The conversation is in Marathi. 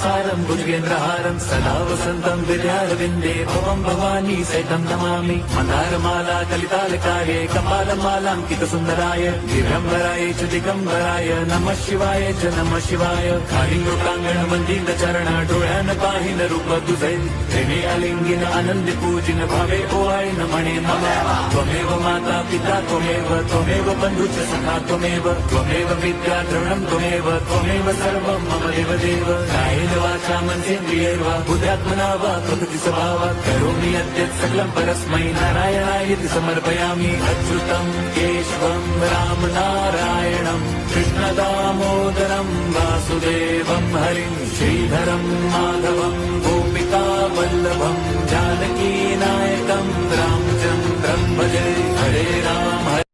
सारं भुजगेन्द्रहारं सदा वसन्तं विद्यारविन्दे भवं भवानी सहितं नमामि मन्दारमाला कलितालकाये कपालमालाङ्कितसुन्दराय दिगम्बराय च दिगम्बराय नमः शिवाय च नमः शिवाय कालिङ्गोटाङ्गण वन्दित चरण डोळ्यान पाहिन रूप तुझे प्रेमे अलिंगिन आनंद पूजिन भावे ओवाळीन म्हणे मम त्वमेव माता पिता त्वमेव बन्धुश्च सखा त्वमेव विद्या द्रविणं त्वमेव सर्वं मम देव कायेन वाचा मनसेन्द्रियैर्वा बुद्ध्यात्मना वा प्रकृति स्वभावात् करोमि यद्यत् सकलं परस्मै नारायणायति समर्पयामि अच्युतं केशवं रामनारायणं कृष्णदामोदरं वासुदेवं हरिं श्रीधरं माधवं गोपिका वल्लभं जानकीनायकं रामचन्द्रं भजे हरे राम